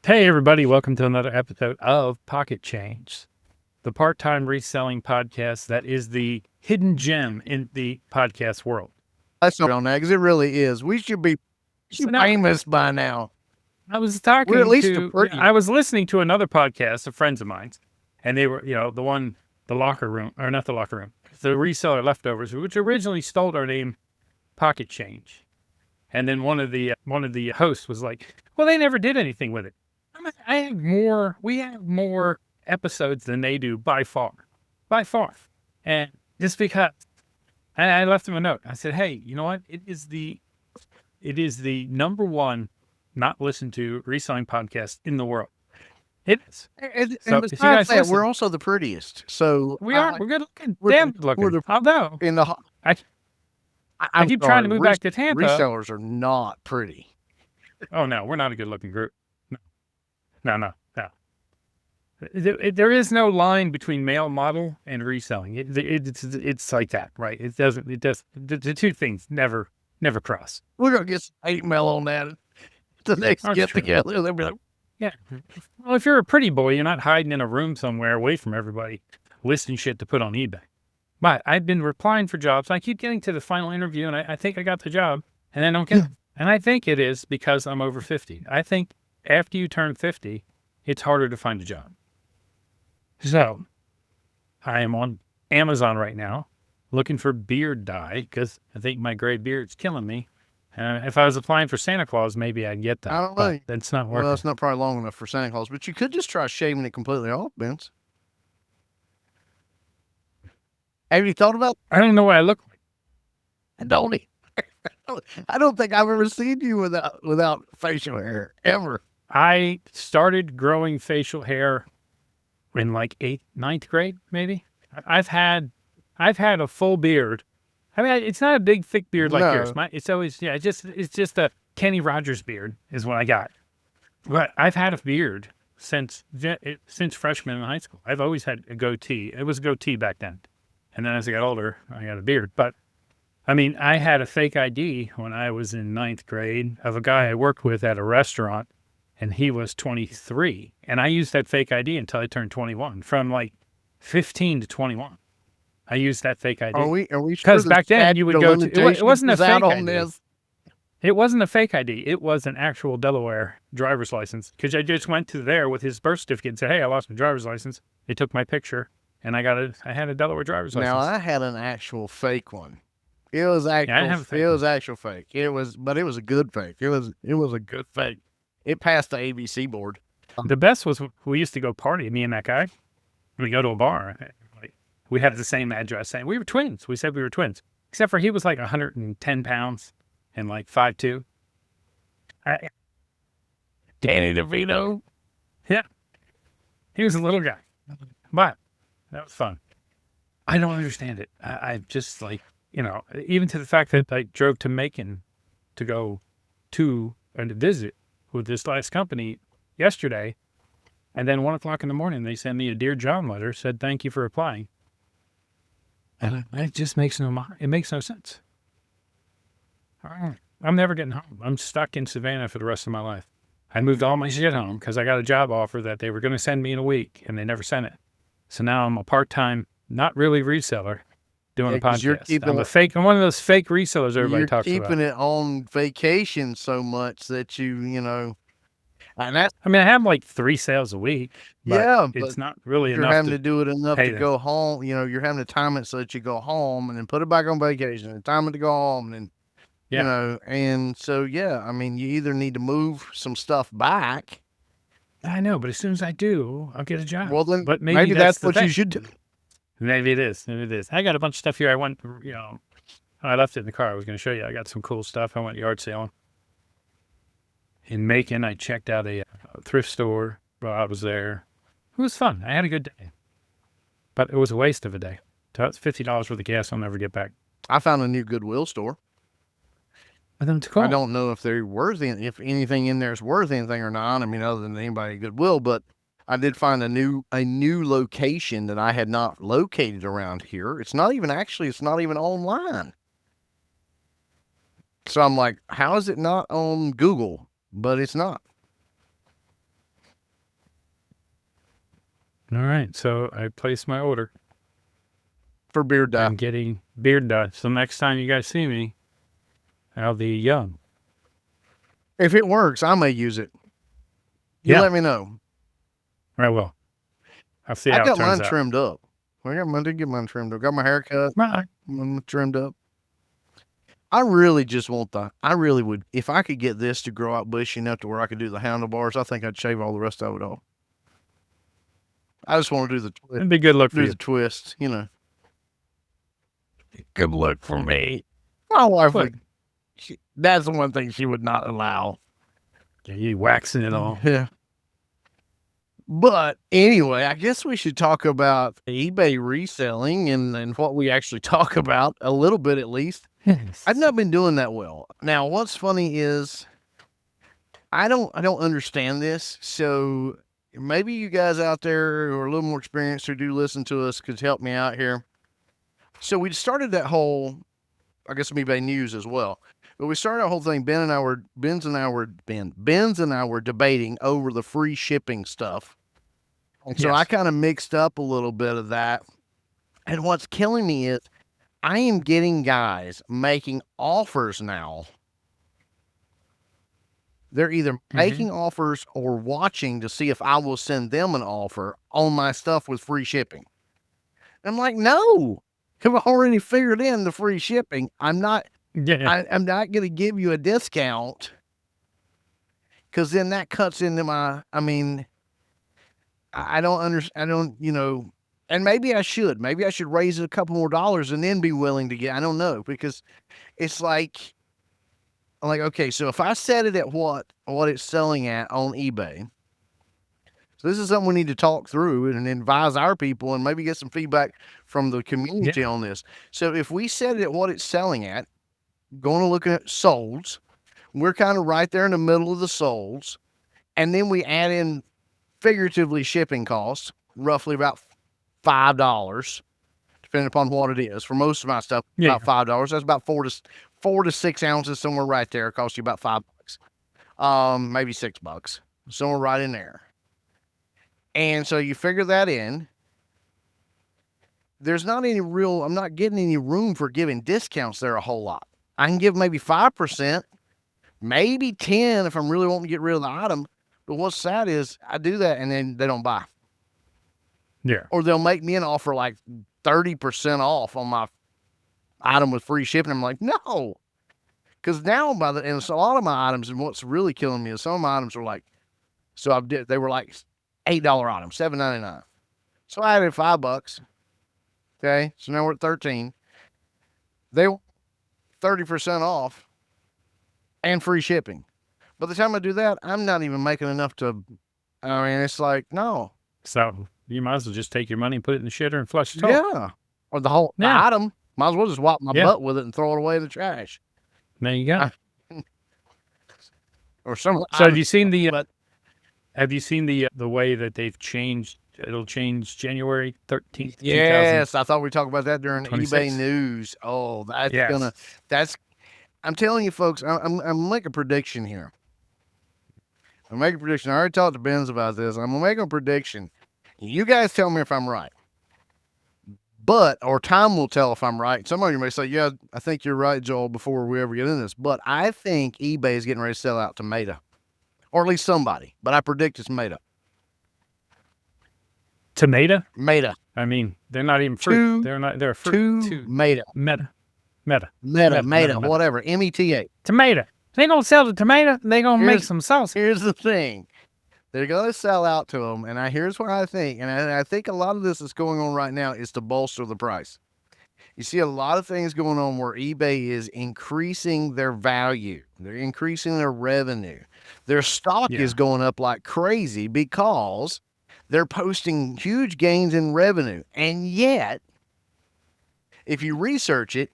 Hey, everybody, welcome to another episode of Pocket Change, the part-time reselling podcast that is the hidden gem in the podcast world. That's not on that because it really is. We should be famous by now. I was We're talking at least to, pretty. I was listening to another podcast of friends of mine, and they were, the locker room, or not the locker room, the reseller leftovers, which originally stole our name, Pocket Change. And then one of the hosts was like, well, they never did anything with it. We have more episodes than they do by far. And just because, and I left him a note. I said, hey, you know what? It is the number one not listened to reselling podcast in the world. It is. And So, besides if you guys that, listen, we're also the prettiest. So we are. We're good looking. we're Damn the- good looking. we're the- Although, in the I keep trying to move back to Tampa. Resellers are not pretty. Oh, no, we're not a good looking group. No. There is no line between male model and reselling. It's like that, right? The two things never cross. We're gonna get some hate mail on that. The next That's get true. together, they'll be like, Yeah. Well, if you're a pretty boy, you're not hiding in a room somewhere away from everybody, listing shit to put on eBay. But I've been applying for jobs. I keep getting to the final interview, and I think I got the job, and I don't get it. And I think it is because I'm over 50. I think after you turn 50, it's harder to find a job. So I am on Amazon right now looking for beard dye because I think my gray beard's killing me. If I was applying for Santa Claus, maybe I'd get that. I don't but know. That's not working. Well, it's not probably long enough for Santa Claus, but you could just try shaving it completely off, Vince. Have you thought about? I don't know what I look like. Don't he? I don't think I've ever seen you without facial hair ever. I started growing facial hair in like 8th, 9th grade, maybe. I've had a full beard. I mean, it's not a big, thick beard like yours. It's always, it's just a Kenny Rogers beard is what I got. But I've had a beard since freshman in high school. I've always had a goatee. It was a goatee back then. And then as I got older, I got a beard. But I mean, I had a fake ID when I was in 9th grade of a guy I worked with at a restaurant, and he was 23. And I used that fake ID until I turned 21. From like 15 to 21, I used that fake ID. Are we Because sure back then you would go to, it wasn't a fake on ID. this? It wasn't a fake ID. It was an actual Delaware driver's license. Because I just went to there with his birth certificate and said, hey, I lost my driver's license. They took my picture, and I had a Delaware driver's license. Now I had an actual fake one. It was actual. I have a fake it was actual fake. But it was a good fake. It was a good fake. It passed the ABC board. The best was we used to go party, me and that guy. We go to a bar. We had the same address, and we were twins. We said we were twins, except for he was like 110 pounds and like 5'2". Danny DeVito. Yeah, he was a little guy, but that was fun. I don't understand it. I just like, even to the fact that I drove to Macon to go to and visit with this last company yesterday, and then 1 o'clock in the morning they sent me a Dear John letter, said thank you for applying, and it just makes no sense. I'm never getting home. I'm stuck in Savannah for the rest of my life. I moved all my shit home because I got a job offer that they were going to send me in a week, and they never sent it. So now I'm a part-time, not really reseller, doing a podcast. I'm one of those fake resellers everybody talks about. You're keeping it on vacation so much that and that's. I mean, I have like 3 sales a week. But it's not really enough. You're having to do it enough to go home. You're having to time it so that you go home and then put it back on vacation and time it to go home and and so I mean, you either need to move some stuff back. I know, but as soon as I do, I'll get a job. Well, then, but maybe that's what you should do. Maybe it is. I got a bunch of stuff here. I left it in the car. I was going to show you. I got some cool stuff. I went yard sailing. In Macon, I checked out a thrift store while I was there. It was fun. I had a good day. But it was a waste of a day. So that's $50 worth of gas I'll never get back. I found a new Goodwill store. I don't know if they're worth if anything in there is worth anything or not. I mean, other than anybody at Goodwill, but I did find a new location that I had not located around here. It's not even online. So I'm like, how is it not on Google? But it's not. All right. So I placed my order. For beard dye. I'm getting beard dye. So next time you guys see me, I'll be young. If it works, I may use it. You let me know. I will. I'll see I how it got turns mine out. trimmed up. I did get mine trimmed up. Got my hair cut. Mine trimmed up. I really just want I really would, if I could get this to grow out bushy enough to where I could do the handlebars, I think I'd shave all the rest of it off. I just want to do the twist. It'd be good luck for you. Do the twist, you know. Good luck for me. My wife would, that's the one thing she would not allow. Yeah, you waxing it all. Yeah. But anyway, I guess we should talk about eBay reselling and what we actually talk about a little bit at least. Yes. I've not been doing that well. Now, what's funny is I don't understand this. So maybe you guys out there who are a little more experienced who do listen to us could help me out here. So we started that whole, I guess, eBay news as well. But we started that whole thing. Benz and I were debating over the free shipping stuff. And so I kind of mixed up a little bit of that. And what's killing me is I am getting guys making offers now. They're either making offers or watching to see if I will send them an offer on my stuff with free shipping. I'm like, no, I've already figured in the free shipping. I'm not going to give you a discount because then that cuts into my, I don't understand. And maybe I should raise it a couple more dollars and then be willing to get, I don't know, because it's like, okay, so if I set it at what it's selling at on eBay, so this is something we need to talk through and advise our people and maybe get some feedback from the community on this. So if we set it at what it's selling at, going to look at solds, we're kind of right there in the middle of the solds, and then we add in figuratively shipping costs, roughly about $5, depending upon what it is. For most of my stuff, about $5. That's about 4 to 6 ounces, somewhere right there. It costs you about $5, maybe $6, somewhere right in there. And so you figure that in. There's not any real, I'm not getting any room for giving discounts there a whole lot. I can give maybe 5%, maybe 10 if I'm really wanting to get rid of the item. But what's sad is I do that and then they don't buy. Yeah. Or they'll make me an offer like 30% off on my item with free shipping. I'm like, no. Because now and so a lot of my items, and what's really killing me is some of my items are like, they were like $8 items, $7.99. So I added $5. Okay. So now we're at 13. They 30% off and free shipping. By the time I do that, I'm not even making enough to, it's like, no. So you might as well just take your money and put it in the shitter and flush it off. Yeah. Or the whole item. Might as well just wipe my butt with it and throw it away in the trash. There you go. Or some. So have you seen the way that they've changed? It'll change January 13th. Yes, I thought we talked about that during 26. eBay news. Oh, I'm telling you, folks, I'm making a prediction here. I already talked to Benz about this. I'm gonna make a prediction. You guys tell me if I'm right. Or time will tell if I'm right. Some of you may say, yeah, I think you're right, Joel, before we ever get into this. But I think eBay is getting ready to sell out to Meta. Or at least somebody. But I predict it's Meta. To Meta? Meta. I mean, they're not even fruit. They're fruit. To Meta. Meta. Whatever. META. Tomato. They don't sell the tomato. They gonna make some sauce. Here's the thing. They're going to sell out to them, and here's what I think. And I think a lot of this is going on right now is to bolster the price. You see a lot of things going on where eBay is increasing their value. They're increasing their revenue. Their stock is going up like crazy because they're posting huge gains in revenue. And yet, if you research it,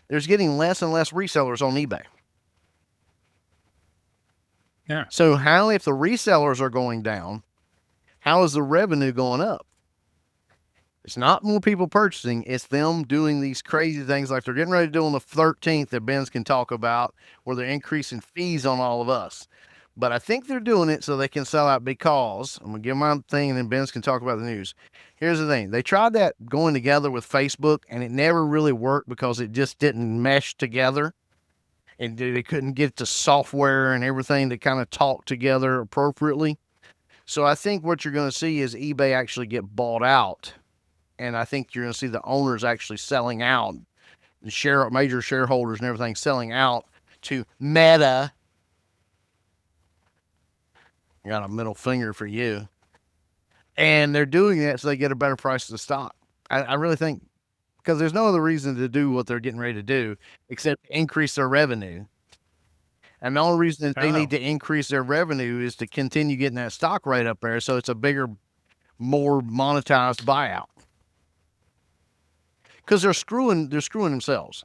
there's getting less and less resellers on eBay. Yeah. So how, if the resellers are going down, how is the revenue going up? It's not more people purchasing. It's them doing these crazy things like they're getting ready to do on the 13th that Ben's can talk about, where they're increasing fees on all of us. But I think they're doing it so they can sell out, because I'm going to give my thing and then Ben's can talk about the news. Here's the thing. They tried that going together with Facebook, and it never really worked because it just didn't mesh together. And they couldn't get the software and everything to kind of talk together appropriately. So I think what you're going to see is eBay actually get bought out. And I think you're going to see the owners actually selling out, the major shareholders and everything selling out to Meta. I got a middle finger for you. And they're doing that so they get a better price of the stock. I really think, because there's no other reason to do what they're getting ready to do except increase their revenue. And the only reason that they need to increase their revenue is to continue getting that stock rate up there, so it's a bigger, more monetized buyout. Because they're screwing themselves.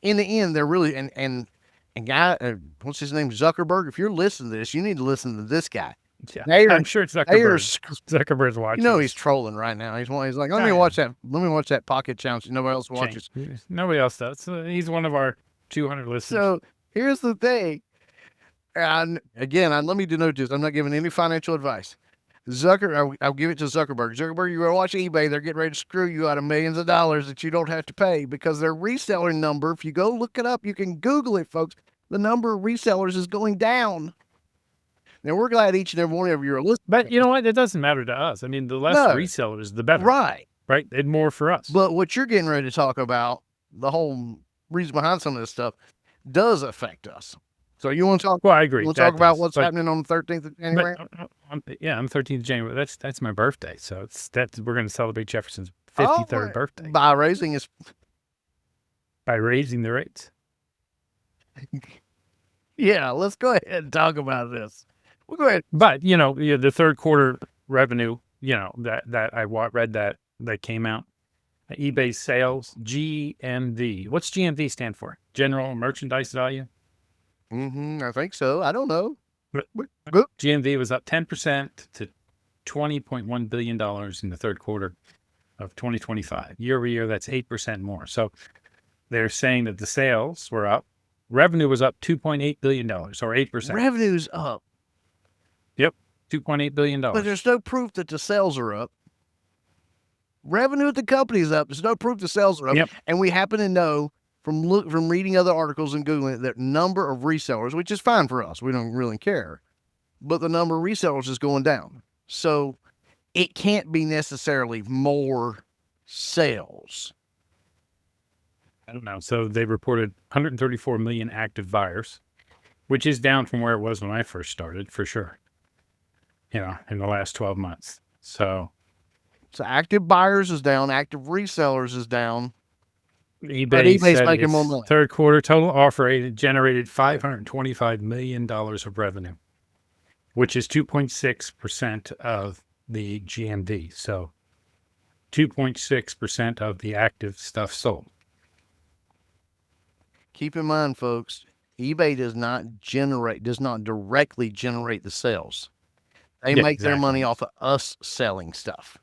In the end, they're really and guy, what's his name, Zuckerberg. If you're listening to this, you need to listen to this guy. Yeah, I'm sure it's Zuckerberg. Zuckerberg's watching. You know he's trolling right now. He's like, let me watch that pocket challenge. Nobody else watches. Nobody else does. He's one of our 200 listeners. So here's the thing. And again, let me denote this. I'm not giving any financial advice. I'll give it to Zuckerberg. Zuckerberg, you gotta watch eBay. They're getting ready to screw you out of millions of dollars that you don't have to pay, because their reseller number, if you go look it up, you can Google it, folks. The number of resellers is going down. Now, we're glad each and every one of you are listening. But you know what? It doesn't matter to us. I mean, the less resellers, the better. Right. And more for us. But what you're getting ready to talk about, the whole reason behind some of this stuff, does affect us. So you want to talk? Well, I agree. You want to talk about what's happening on the 13th of January? On the 13th of January. That's my birthday. So we're going to celebrate Jefferson's 53rd birthday by raising the rates. Yeah, let's go ahead and talk about this. We'll go ahead. But the third quarter revenue, that I read that came out. eBay sales, GMV. What's GMV stand for? General Merchandise Value. I think so. I don't know. GMV was up 10% to $20.1 billion in the third quarter of 2025. Year over year, that's 8% more. So they're saying that the sales were up. Revenue was up $2.8 billion, or 8%. Revenue's up. Yep, $2.8 billion. But there's no proof that the sales are up. Revenue at the company is up. There's no proof the sales are up. Yep. And we happen to know from reading other articles and Googling it, that number of resellers, which is fine for us, we don't really care, but the number of resellers is going down. So it can't be necessarily more sales. I don't know. So they reported 134 million active buyers, which is down from where it was when I first started, for sure. In the last 12 months. So active buyers is down, active resellers is down. eBay's making more money. Third quarter total offer rate generated $525 million of revenue, which is 2.6% of the GMV. So 2.6% of the active stuff sold. Keep in mind, folks, eBay does not directly generate the sales. They make their money off of us selling stuff.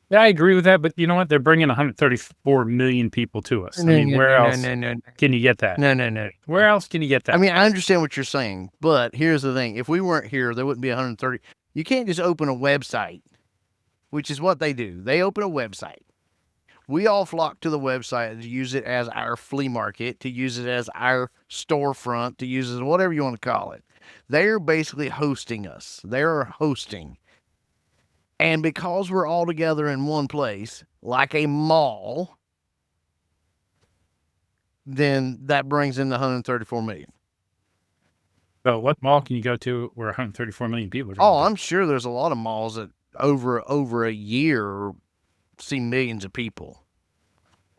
Yeah, I agree with that, but you know what? They're bringing 134 million people to us. Where else can you get that? No. Where else can you get that? I mean, I understand what you're saying, but here's the thing. If we weren't here, there wouldn't be 130. You can't just open a website, which is what they do. They open a website. We all flock to the website to use it as our flea market, to use it as our storefront, to use it as whatever you want to call it. They're basically hosting us. They're hosting. And because we're all together in one place, like a mall, then that brings in the 134 million. So what mall can you go to where 134 million people are? Oh, I'm sure there's a lot of malls that over a year see millions of people.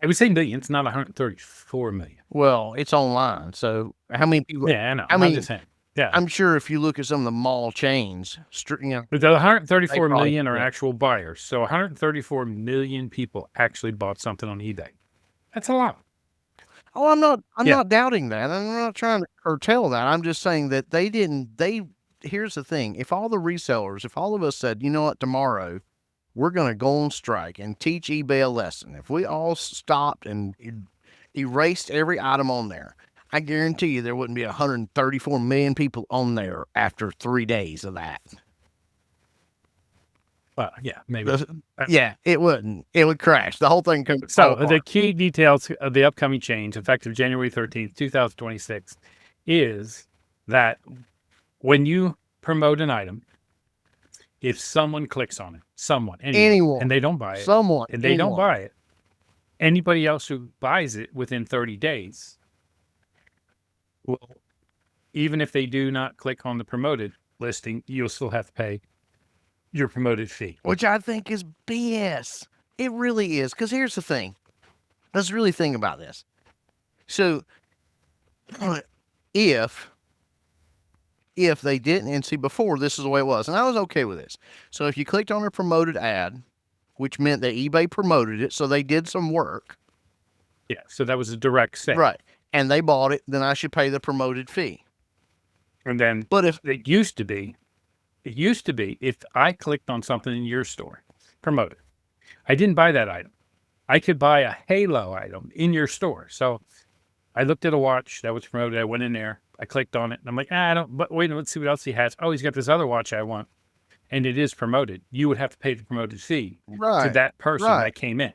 I would say millions, not 134 million. Well, it's online, so how many people? Yeah, I know. I'm just saying. Yeah, I'm sure if you look at some of the mall chains, the 134 million are actual buyers. So 134 million people actually bought something on eBay. That's a lot. Oh, I'm not doubting that. I'm not trying to curtail that. I'm just saying that here's the thing. If all the resellers, if all of us said, you know what, tomorrow we're going to go on strike and teach eBay a lesson. If we all stopped and erased every item on there, I guarantee you there wouldn't be 134 million people on there after 3 days of that. Yeah, maybe. Yeah, it wouldn't. It would crash. The whole thing could So the key details of the upcoming change, effective January 13th, 2026, is that when you promote an item, if someone clicks on it, anyone, and they don't buy it, anybody else who buys it within 30 days will, even if they do not click on the promoted listing, you'll still have to pay your promoted fee. Which I think is BS. It really is. Because here's the thing. Let's really think about this. So, if they didn't, and see, before, this is the way it was, and I was okay with this. So if you clicked on a promoted ad, which meant that eBay promoted it, so they did some work. Yeah, so that was a direct sale. Right. And they bought it, then I should pay the promoted fee. And then, but if it used to be, if I clicked on something in your store, promoted, I didn't buy that item. I could buy a Halo item in your store. So I looked at a watch that was promoted. I went in there. I clicked on it. And I'm like, I don't, but wait, let's see what else he has. Oh, he's got this other watch I want. And it is promoted. You would have to pay the promoted fee to that person that came in.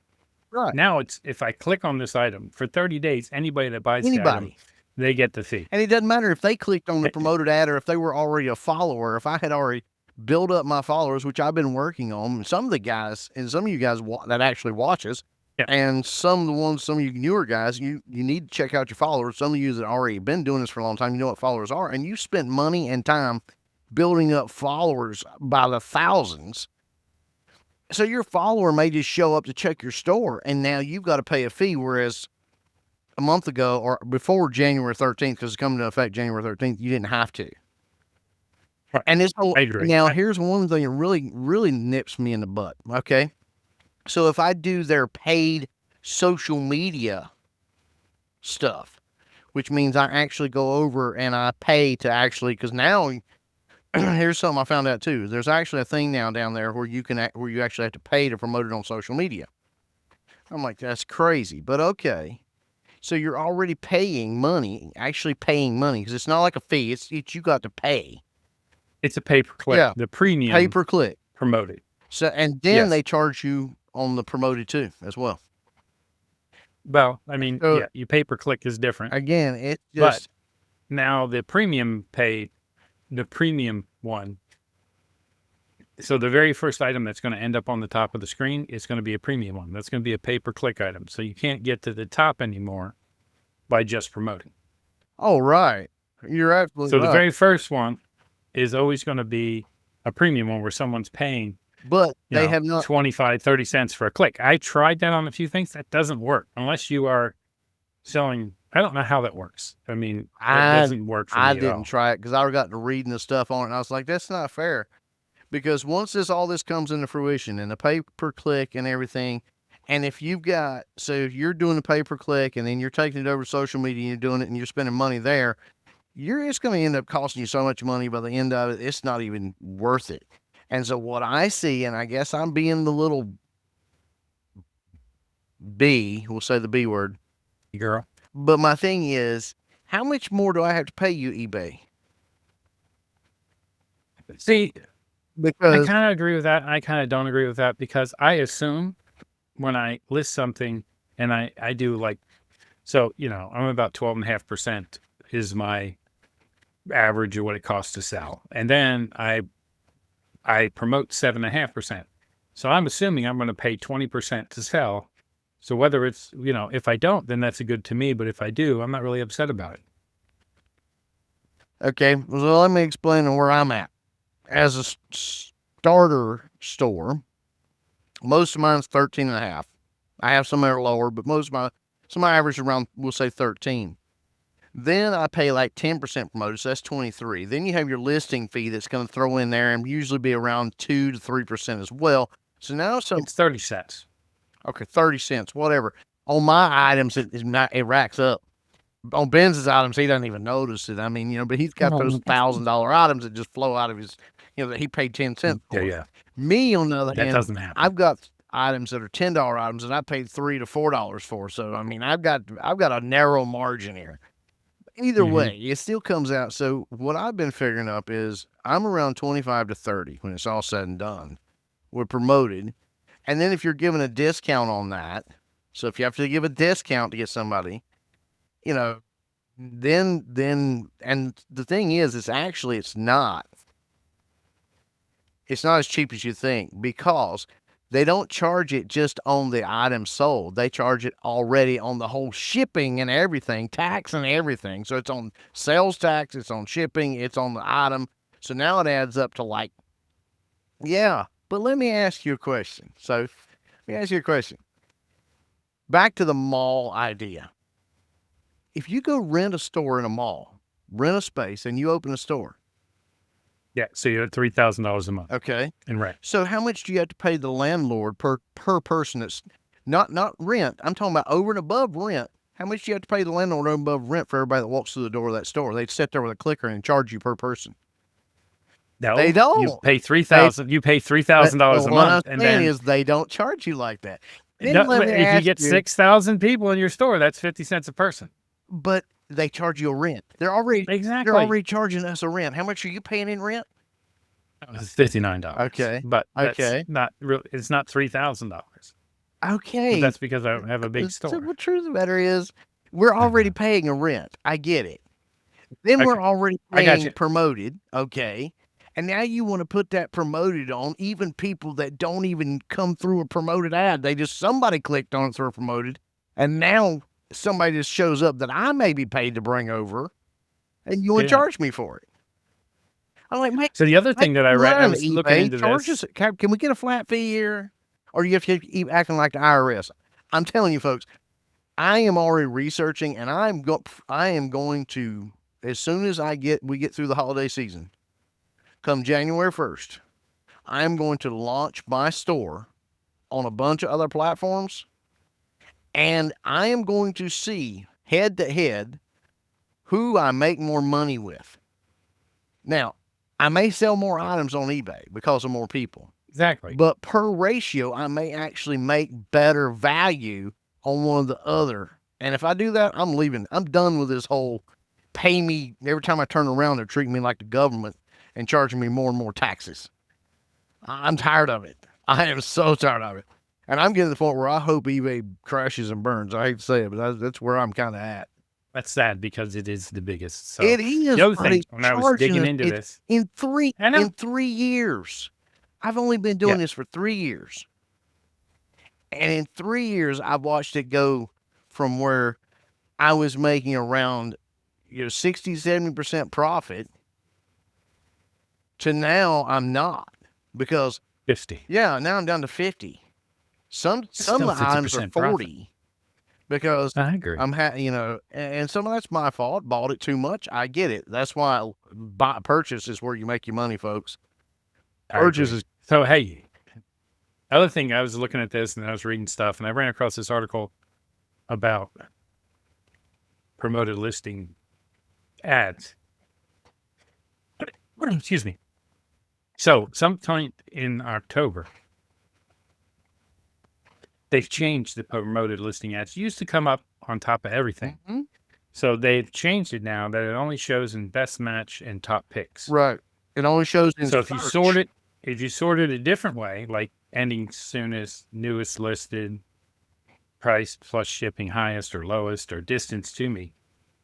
Right. Now it's, if I click on this item for 30 days, anybody that buys the item, they get the fee. And it doesn't matter if they clicked on the promoted ad or if they were already a follower. If I had already built up my followers, which I've been working on, some of the guys and some of you guys that actually watches, and some of you newer guys, you need to check out your followers. Some of you that already been doing this for a long time, you know what followers are, and you spent money and time building up followers by the thousands. So your follower may just show up to check your store, and now you've got to pay a fee, whereas a month ago or before January 13th, because it's coming into effect January 13th, you didn't have to. Right. And this whole, now here's one thing that really, really nips me in the butt. Okay. So if I do their paid social media stuff, which means I actually go over and I pay to actually, because now here's something I found out too. There's actually a thing now down there where you actually have to pay to promote it on social media. I'm like, that's crazy, but okay. So you're already paying money, because it's not like a fee. It's you got to pay. It's a pay-per-click. Yeah. The premium pay-per-click promoted. So, and then they charge you on the promoted too, as well. Well, I mean, you pay-per-click is different. Again, it just. But now the premium one. So the very first item that's going to end up on the top of the screen is going to be a premium one. That's going to be a pay-per-click item. So you can't get to the top anymore by just promoting. Oh, right. You're absolutely right. So the very first one is always going to be a premium one where someone's paying, but they have not 25, 30 cents for a click. I tried that on a few things. That doesn't work unless you are selling. I don't know how that works. I mean, it doesn't work for me. I didn't try it because I got to reading the stuff on it, and I was like, that's not fair. Because once all this comes into fruition and the pay-per-click and everything, and if you've got, so if you're doing the pay-per-click and then you're taking it over to social media and you're doing it and you're spending money there, it's going to end up costing you so much money by the end of it, it's not even worth it. And so what I see, and I guess I'm being the little B, we'll say the B word. Girl. But my thing is, how much more do I have to pay you, eBay? See, because I kind of agree with that. I kind of don't agree with that because I assume when I list something and I do like, so, I'm about 12.5% is my average of what it costs to sell. And then I promote 7.5%. So I'm assuming I'm going to pay 20% to sell. So whether it's, if I don't, then that's a good to me. But if I do, I'm not really upset about it. Okay. So let me explain where I'm at. As a starter store, most of mine's 13.5. I have some that are lower, but some average around, we'll say 13. Then I pay like 10% promoted, so that's 23. Then you have your listing fee that's going to throw in there and usually be around 2 to 3% as well. So now it's 30 cents. Okay, 30 cents, whatever. On my items, it racks up. On Ben's items, he doesn't even notice it. I mean, but he's got those $1,000 items that just flow out of his, that he paid 10 cents for. Yeah. Me, on the other hand, that doesn't happen. I've got items that are $10 items that I paid $3 to $4 for. So I mean, I've got a narrow margin here. Either way, it still comes out. So what I've been figuring up is I'm around 25 to 30 when it's all said and done. We're promoted. And then if you're giving a discount on that, so if you have to give a discount to get somebody, you know, then and the thing is, it's not as cheap as you think, because they don't charge it just on the item sold. They charge it already on the whole shipping and everything, tax and everything. So it's on sales tax, it's on shipping, it's on the item. So now it adds up to like, yeah. But let me ask you a question. Back to the mall idea. If you go rent a store in a mall, rent a space, and you open a store. Yeah, so you're at $3,000 a month. Okay. In rent. So how much do you have to pay the landlord per person? That's not rent. I'm talking about over and above rent. How much do you have to pay the landlord over and above rent for everybody that walks through the door of that store? They'd sit there with a clicker and charge you per person. No, they don't. You pay $3,000. You pay $3,000 a month, what I'm saying is they don't charge you like that. If you get 6,000 people in your store, that's 50 cents a person. But they charge you a rent. They're already charging us a rent. How much are you paying in rent? It's $59. Okay, but not real. It's not $3,000. Okay, but that's because I don't have a big store. So the truth of the matter is, we're already paying a rent. I get it. Then we're already paying promoted. Okay. And now you want to put that promoted on even people that don't even come through a promoted ad. Somebody clicked on it through a promoted, and now somebody just shows up that I may be paid to bring over, and you want to charge me for it. I'm like, mate. So the other thing that I read, I was looking into this. Can we get a flat fee here? Or do you have to keep acting like the IRS? I'm telling you, folks, I am already researching, and I am going to, as soon as we get through the holiday season, come January 1st, I am going to launch my store on a bunch of other platforms, and I am going to see head to head who I make more money with. Now, I may sell more items on eBay because of more people. Exactly. But per ratio, I may actually make better value on one of the other. And if I do that, I'm leaving. I'm done with this whole pay me. Every time I turn around, they're treating me like the government and charging me more and more taxes. I'm tired of it. I am so tired of it. And I'm getting to the point where I hope eBay crashes and burns. I hate to say it, but that's where I'm kind of at. That's sad because it is the biggest. So it is. The other thing, when I was digging into this, in 3 years, I've only been doing this for 3 years. And in 3 years, I've watched it go from where I was making around 60, 70% profit to now I'm not, because 50. Yeah, now I'm down to 50. Some items are 40 profit. Because I agree. And some of that's my fault. Bought it too much. I get it. That's why purchase is where you make your money, folks. Purchase is. So, hey, other thing, I was looking at this and I was reading stuff, and I ran across this article about promoted listing ads. Excuse me. So, sometime in October, they've changed the promoted listing ads. It used to come up on top of everything. Mm-hmm. So they've changed it now that it only shows in best match and top picks. Right. It only shows in So search. if you sort it a different way, like ending soonest, newest listed, price plus shipping, highest or lowest, or distance to me,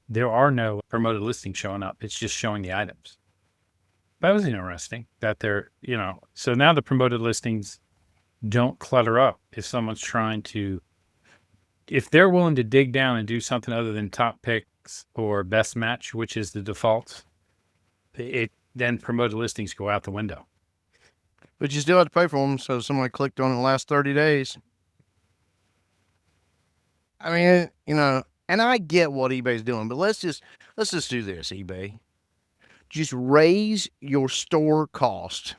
there are no promoted listings showing up. It's just showing the items. That was interesting that they're, so now the promoted listings don't clutter up. If someone's if they're willing to dig down and do something other than top picks or best match, which is the default, then promoted listings go out the window. But you still have to pay for them. So somebody clicked on it in the last 30 days. I mean, and I get what eBay's doing, but let's just do this, eBay. Just raise your store cost.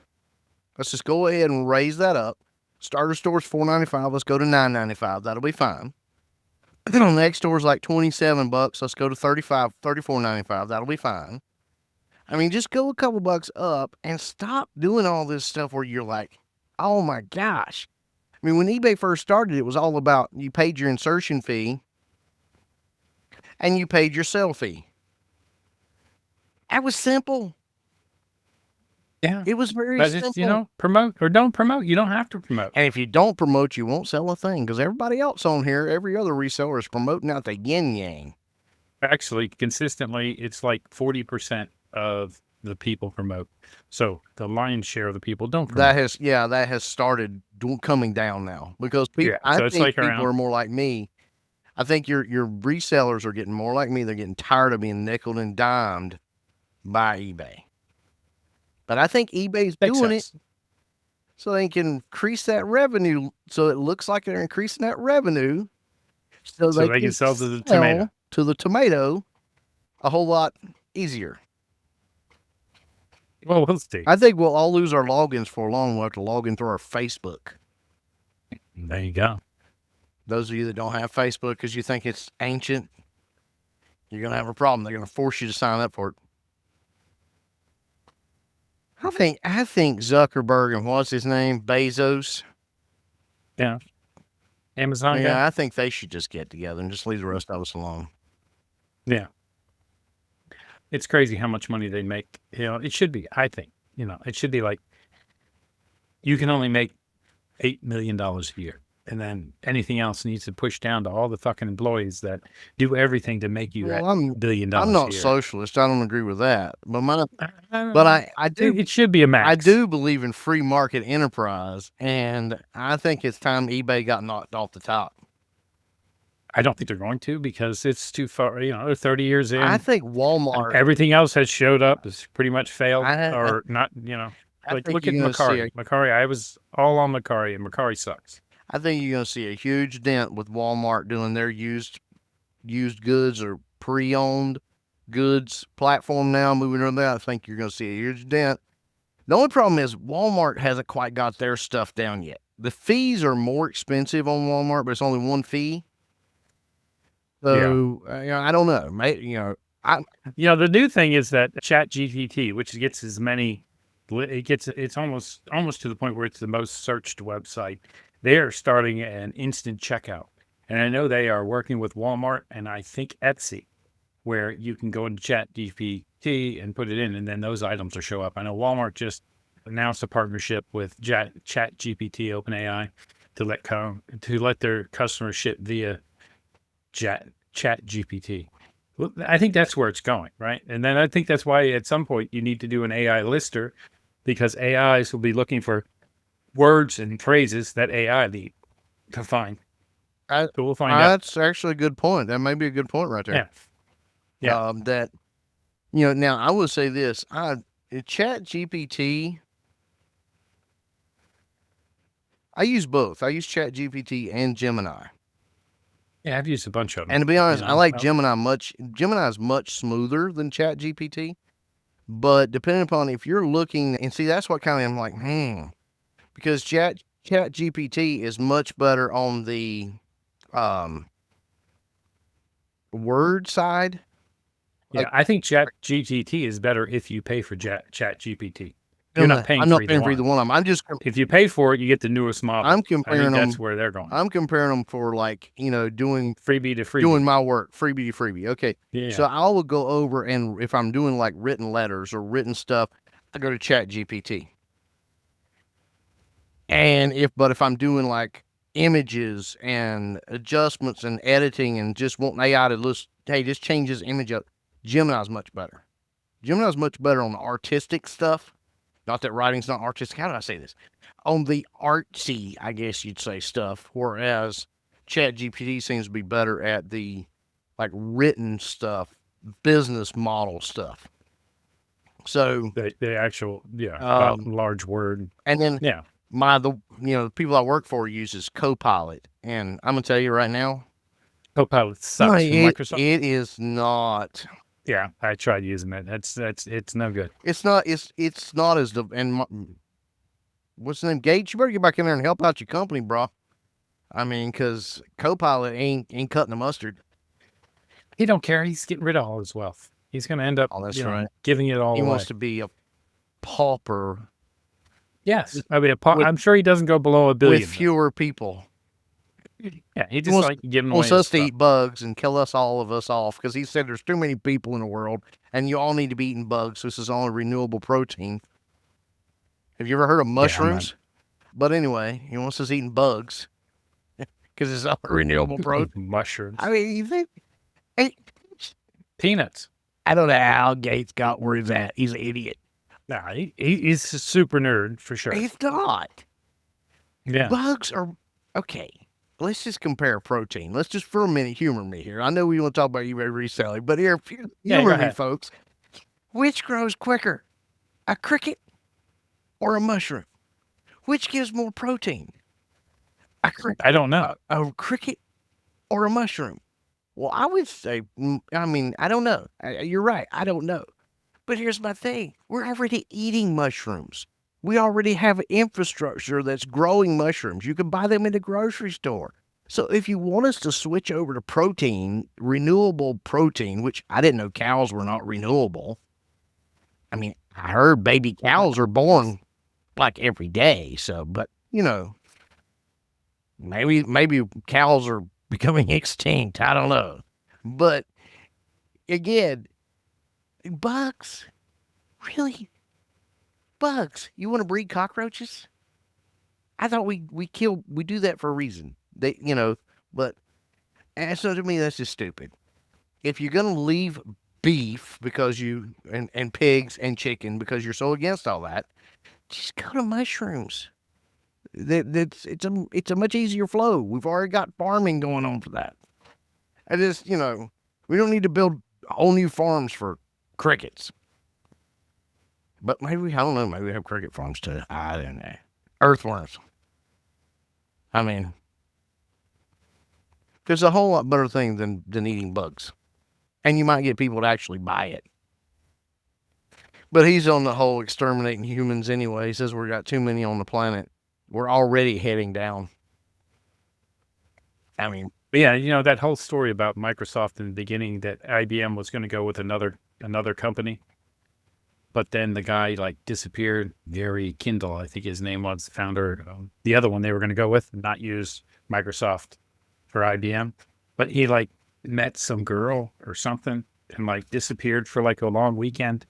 Let's just go ahead and raise that up. Starter store's $4.95. Let's go to $9.95. That'll be fine. Then next store's like $27. Let's go to $34.95. That'll be fine. I mean, just go a couple bucks up and stop doing all this stuff where you're like, oh my gosh. I mean, when eBay first started, it was all about you paid your insertion fee and you paid your sell fee. That was simple. Yeah. It was very But simple. it's, promote or don't promote. You don't have to promote. And if you don't promote, you won't sell a thing because everybody else on here, every other reseller is promoting out the yin yang. Actually, consistently, it's like 40% of the people promote. So the lion's share of the people don't promote. That has started coming down now because people. Yeah. So it's like people around. are more like me. I think your resellers are getting more like me. They're getting tired of being nickel and dimed by eBay. But I think eBay's doing it so they can increase that revenue. So it looks like they're increasing that revenue. So they can sell to the tomato. To the tomato a whole lot easier. Well, we'll see. I think we'll all lose our logins for long. We'll have to log in through our Facebook. There you go. Those of you that don't have Facebook because you think it's ancient, you're going to have a problem. They're going to force you to sign up for it. I think Zuckerberg and what's his name? Bezos. Yeah. Amazon Yeah, guy? I think they should just get together and just leave the rest of us alone. Yeah. It's crazy how much money they make. It should be, I think, it should be like you can only make $8 million a year. And then anything else needs to push down to all the fucking employees that do everything to make you $1 billion a year. I'm not socialist. I don't agree with that. But I do. It should be a max. I do believe in free market enterprise, and I think it's time eBay got knocked off the top. I don't think they're going to because it's too far. They're 30 years in. I think Walmart. Everything else has showed up. It's pretty much failed or not. Like look at Mercari. Mercari. I was all on Mercari, and Mercari sucks. I think you're going to see a huge dent with Walmart doing their used goods or pre-owned goods platform now, moving on that. I think you're going to see a huge dent. The only problem is Walmart hasn't quite got their stuff down yet. The fees are more expensive on Walmart, but it's only one fee. So, I don't know. The new thing is that ChatGPT, which gets it's almost to the point where it's the most searched website. They are starting an instant checkout. And I know they are working with Walmart and I think Etsy, where you can go into ChatGPT and put it in, and then those items will show up. I know Walmart just announced a partnership with ChatGPT, OpenAI, to let their customers ship via ChatGPT. Well, I think that's where it's going, right? And then I think that's why at some point you need to do an AI lister, because AIs will be looking for words and phrases that AI need to find. So we'll find out. That's actually a good point. That may be a good point right there. Yeah. Now I will say this: ChatGPT. I use both. I use ChatGPT and Gemini. Yeah, I've used a bunch of them. And to be honest, I like Gemini much. Gemini is much smoother than ChatGPT. But depending upon if you're looking, and see, that's what kind of I'm like, because ChatGPT is much better on the word side. Yeah, I think ChatGPT is better if you pay for ChatGPT. You're not paying for either one. I'm just if you pay for it, you get the newest model. I'm comparing them. That's where they're going. I'm comparing them for doing freebie to freebie, doing my work, freebie to freebie. Okay, yeah. So I will go over, and if I'm doing like written letters or written stuff, I go to ChatGPT. And if I'm doing like images and adjustments and editing and just want AI to list, hey, just change this image up, Gemini's much better. Gemini's much better on the artistic stuff. Not that writing's not artistic. How did I say this? On the artsy, I guess you'd say, stuff. Whereas ChatGPT seems to be better at the like written stuff, business model stuff. So the actual large word. And then the people I work for uses Copilot, and I'm gonna tell you right now, Copilot sucks from Microsoft. It is not. Yeah, I tried using it. It's no good. It's not as what's the name? Gates, you better get back in there and help out your company, bro. I mean, because Copilot ain't cutting the mustard. He don't care. He's getting rid of all his wealth. He's going to end up giving it all away. He wants to be a pauper. Yes. I mean, I'm sure he doesn't go below $1 billion. With fewer people. Yeah, he He just like giving away wants his us to stuff. eat bugs and kill all of us off because he said there's too many people in the world and you all need to be eating bugs. So this is only renewable protein. Have you ever heard of Yeah, I'm not mushrooms? But anyway, he wants us eating bugs because it's all renewable protein. mushrooms, I mean, you think? Hey, peanuts. I don't know how Gates got where he's at. He's an idiot. Nah, he's a super nerd for sure. He's not. Yeah, Bugs are okay. Let's just compare protein. Let's just for a minute humor me here. I know we want to talk about eBay reselling, but here, yeah. Go humor me, ahead. folks. Which grows quicker, a cricket or a mushroom? Which gives more protein, I don't know. a cricket or a mushroom? Well, I would say, I mean, I don't know. You're right. I don't know. But here's my thing. We're already eating mushrooms. We already have infrastructure that's growing mushrooms. You can buy them in the grocery store. So if you want us to switch over to protein, renewable protein, which I didn't know cows were not renewable. I mean, I heard baby cows are born like every day. So, but maybe cows are becoming extinct. I don't know. But again, bugs, really? Bugs? You want to breed cockroaches? I thought we do that for a reason. But and so to me that's just stupid. If you're gonna leave beef because and pigs and chicken because you're so against all that, just go to mushrooms. It's a much easier flow. We've already got farming going on for that. I just we don't need to build whole new farms for crickets. But maybe I don't know. Maybe we have cricket farms too. I don't know. Earthworms. I mean, there's a whole lot better thing than eating bugs, and you might get people to actually buy it. But he's on the whole exterminating humans anyway. He says we've got too many on the planet. We're already heading down. I mean, But yeah, that whole story about Microsoft in the beginning that IBM was going to go with another company, but then the guy like disappeared. Gary Kindle, I think his name was, founder. The other one they were going to go with, not use Microsoft for IBM, but he like met some girl or something and like disappeared for like a long weekend,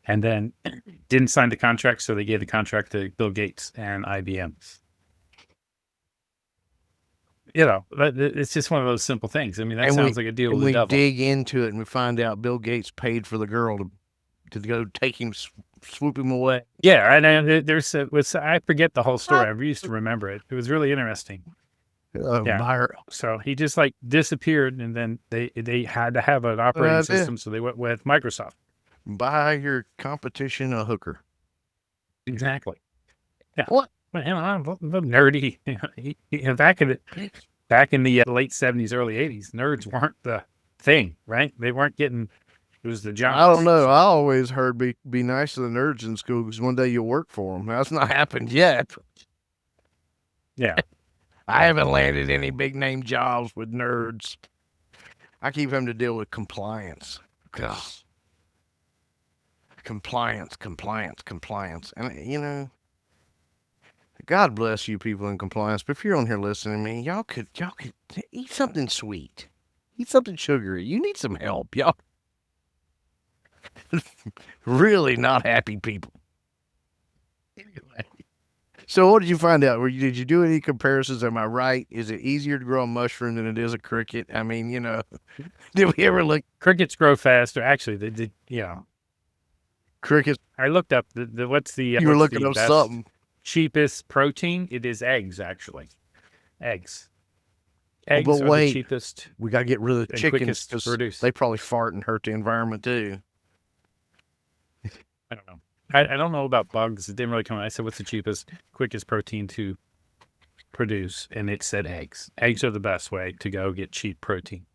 and then didn't sign the contract. So they gave the contract to Bill Gates and IBM. It's just one of those simple things. I mean, that sounds like a deal with the devil. We dig into it and we find out Bill Gates paid for the girl to go take him, swoop him away. Yeah, and I forget the whole story. I used to remember it. It was really interesting. Yeah. So he just like disappeared, and then they had to have an operating system, so they went with Microsoft. Buy your competition a hooker. Exactly. Yeah. What? Well, I'm nerdy. Back in the late 70s, early 80s, nerds weren't the thing, right? They weren't getting. It was the job. I don't know. I always heard be nice to the nerds in school because one day you'll work for them. That's not happened yet. Yeah. I haven't landed any big name jobs with nerds. I keep having to deal with compliance. Gosh. Compliance. And God bless you people in compliance. But if you're on here listening to me, y'all could eat something sweet. Eat something sugary. You need some help, y'all. Really not happy people. Anyway. So what did you find out? Did you do any comparisons? Am I right? Is it easier to grow a mushroom than it is a cricket? I mean, did we ever look? Crickets grow faster. Actually, they did. Yeah. Crickets. I looked up what's the you were looking up something. Cheapest protein. It is eggs, actually. Eggs. Eggs but are wait, the cheapest. We got to get rid of the chickens to produce. They probably fart and hurt the environment too. I don't know. I don't know about bugs. It didn't really come out. I said, what's the cheapest, quickest protein to produce? And it said eggs. Eggs are the best way to go get cheap protein.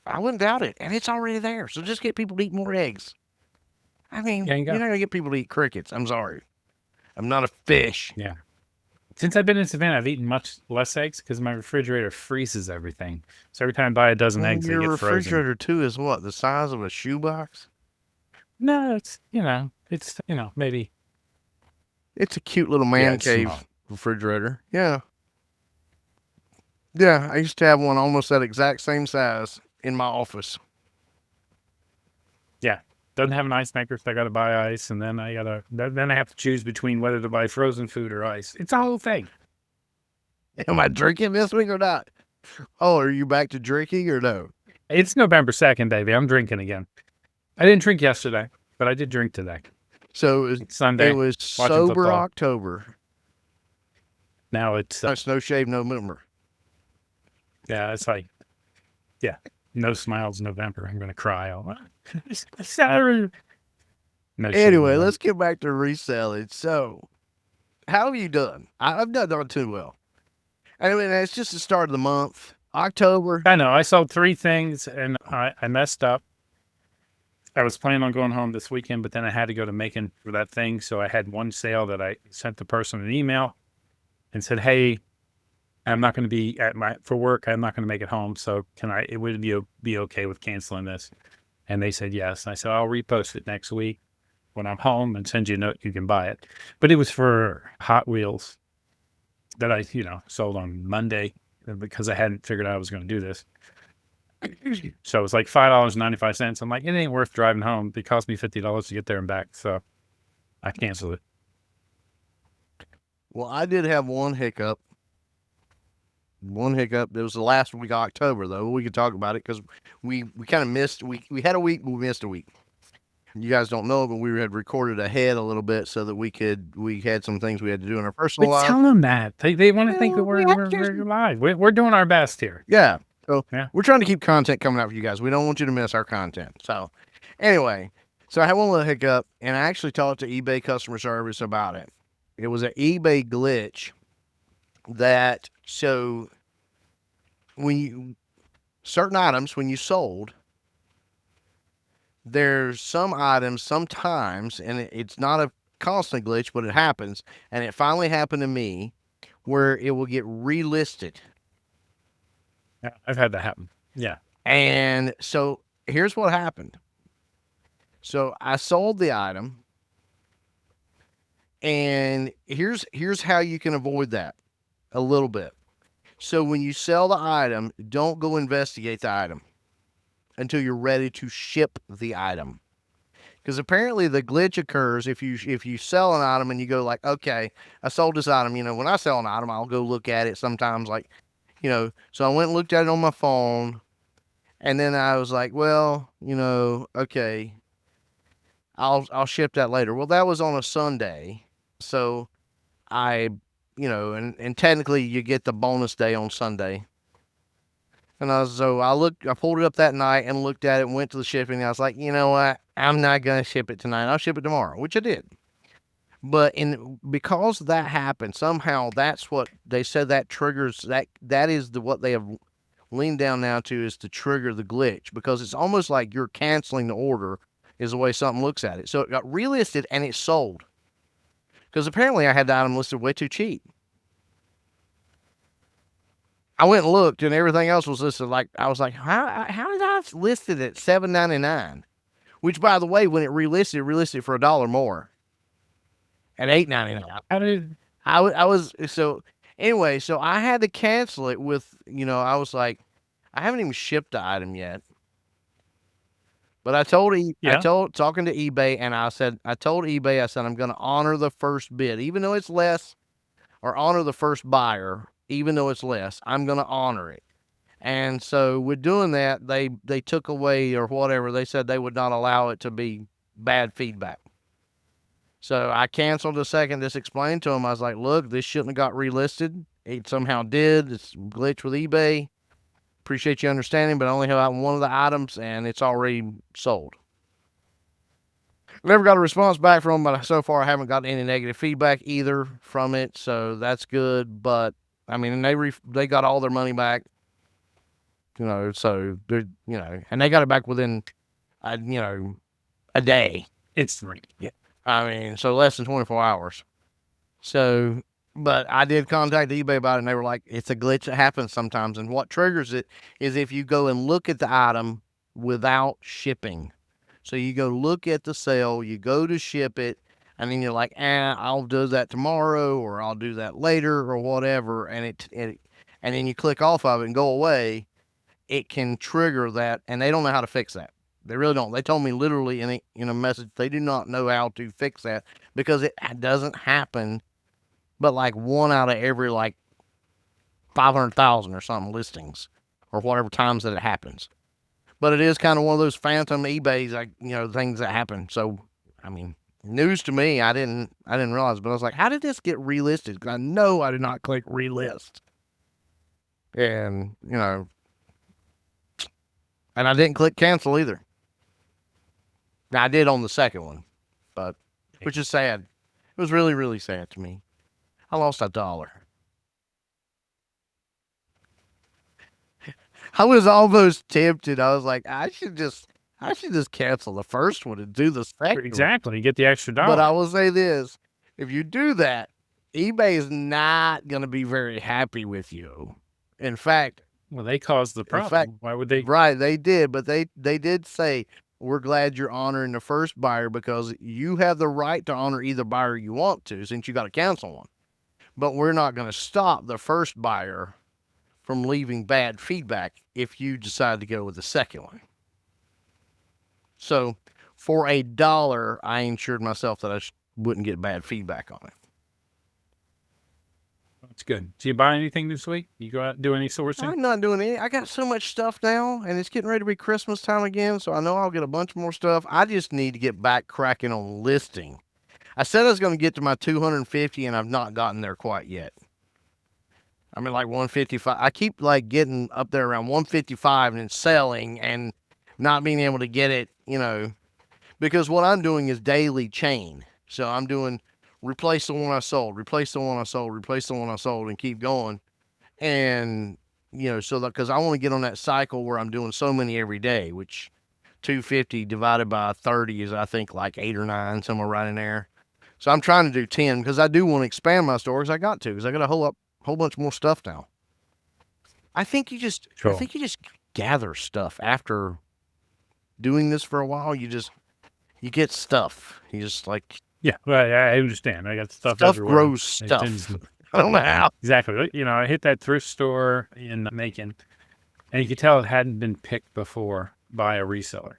I wouldn't doubt it. And it's already there. So just get people to eat more eggs. I mean, you're not going to get people to eat crickets. I'm sorry. I'm not a fish. Yeah. Since I've been in Savannah, I've eaten much less eggs because my refrigerator freezes everything. So every time I buy a dozen eggs, they get frozen. Your refrigerator, too, is what? The size of a shoebox? No, it's maybe. It's a cute little man cave refrigerator. Yeah. Yeah, I used to have one almost that exact same size in my office. Yeah. Doesn't have an ice maker, so I got to buy ice, and then I have to choose between whether to buy frozen food or ice. It's a whole thing. Am I drinking this week or not? Oh, are you back to drinking or no? It's November 2nd, baby. I'm drinking again. I didn't drink yesterday, but I did drink today. So It's Sunday. it was Watching sober football. October. Now it's No shave November. yeah, it's like no smiles November. I'm gonna cry. Saturday. No shave Anyway, November. let's get back to reselling. So, how have you done? I've done too well. I mean, it's just the start of the month, October. I know. I sold 3 things and I messed up. I was planning on going home this weekend, but then I had to go to Macon for that thing. So I had one sale that I sent the person an email and said, "Hey, I'm not going to be for work. I'm not going to make it home. So it would be okay with canceling this?" And they said yes. And I said, "I'll repost it next week when I'm home and send you a note. You can buy it." But it was for Hot Wheels that I, sold on Monday because I hadn't figured out I was going to do this. So it was like $5.95. I'm like, it ain't worth driving home. It cost me $50 to get there and back. So I canceled it. Well, I did have one hiccup. It was the last week of October, though. We could talk about it because we kind of missed. We had a week, but we missed a week. You guys don't know, but we had recorded ahead a little bit so that we had some things we had to do in our personal But life. tell them that. They want to think that we're live. We're doing our best here. Yeah. So Yeah. we're trying to keep content coming out for you guys. We don't want you to miss our content. So anyway, so I had one little hiccup, and I actually talked to eBay customer service about it. It was an eBay glitch that so certain items when you sold, there's some items sometimes, and it's not a constant glitch, but it happens, and it finally happened to me where it will get relisted. Yeah, I've had that happen. Yeah. And so here's what happened. So I sold the item, and here's how you can avoid that a little bit. So when you sell the item, don't go investigate the item until you're ready to ship the item. Because apparently the glitch occurs if you sell an item and you go like, okay, I sold this item. When I sell an item, I'll go look at it sometimes, like, so I went and looked at it on my phone, and then I was like, well, okay, I'll ship that later. Well, that was on a Sunday, so I, and technically you get the bonus day on Sunday. And I pulled it up that night and looked at it and went to the shipping. And I was like, you know what? I'm not going to ship it tonight. I'll ship it tomorrow, which I did. But because that happened, somehow that's what they said that triggers that is what they have leaned down now to is to trigger the glitch, because it's almost like you're canceling the order is the way something looks at it. So it got relisted and it sold. Because apparently I had the item listed way too cheap. I went and looked, and everything else was listed like, I was like, how did I list it at $7.99? Which, by the way, when it relisted for $1 more at $8.99. How did I was so anyway. So I had to cancel it with I was like, I haven't even shipped the item yet. But I told talking to eBay, and I told eBay, I said I'm going to honor the first bid, even though it's less, or honor the first buyer, even though it's less. I'm going to honor it. And so with doing that, they took away or whatever. They said they would not allow it to be bad feedback. So I canceled the second. Just explained to them. I was like, look, this shouldn't have got relisted. It somehow did. It's a glitch with eBay. Appreciate you understanding, but I only have one of the items, and it's already sold. Never got a response back from them, but so far I haven't gotten any negative feedback either from it, so that's good. But I mean, they got all their money back, so they're and they got it back within a day. it's 3? Yeah. I mean, so less than 24 hours. So, but I did contact eBay about it, and they were like, it's a glitch that happens sometimes. And what triggers it is if you go and look at the item without shipping. So you go look at the sale, you go to ship it, and then you're like, I'll do that tomorrow, or I'll do that later, or whatever. And and then you click off of it and go away, it can trigger that, and they don't know how to fix that. They really don't. They told me literally in a message they do not know how to fix that because it doesn't happen, but like one out of every like 500,000 or something listings, or whatever times that it happens. But it is kind of one of those phantom eBays, like things that happen. So, I mean, news to me. I didn't realize, but I was like, how did this get relisted? Because I know I did not click relist, and and I didn't click cancel either. Now, I did on the second one, but which is sad. It was really, really sad to me. I lost $1. I was almost tempted. I was like, I should just cancel the first one and do the second Exactly. You get the extra $1. But I will say this: if you do that, eBay is not going to be very happy with you. In fact, well, they caused the problem. Why would they? Right, they did, but they did say, we're glad you're honoring the first buyer because you have the right to honor either buyer you want to, since you got to cancel one. But we're not going to stop the first buyer from leaving bad feedback if you decide to go with the second one. So for $1, I insured myself that I wouldn't get bad feedback on it. That's good. So you buy anything this week? You go out and do any sourcing? I'm not doing any. I got so much stuff now, and it's getting ready to be Christmas time again, so I know I'll get a bunch more stuff. I just need to get back cracking on listing. I said I was going to get to my 250, and I've not gotten there quite yet. I'm at like 155. I keep like getting up there around 155 and then selling and not being able to get it, because what I'm doing is daily chain. So I'm doing replace the one I sold, replace the one I sold, replace the one I sold, and keep going. And, so that, because I want to get on that cycle where I'm doing so many every day, which 250 divided by 30 is, I think, like 8 or 9, somewhere right in there. So I'm trying to do 10 because I do want to expand my store because I got to, because I got a whole bunch more stuff now. I think you just gather stuff after doing this for a while. You get stuff. You just like, yeah, well, I understand. I got stuff everywhere. Grows stuff. I don't know how. Exactly. I hit that thrift store in Macon, and you could tell it hadn't been picked before by a reseller.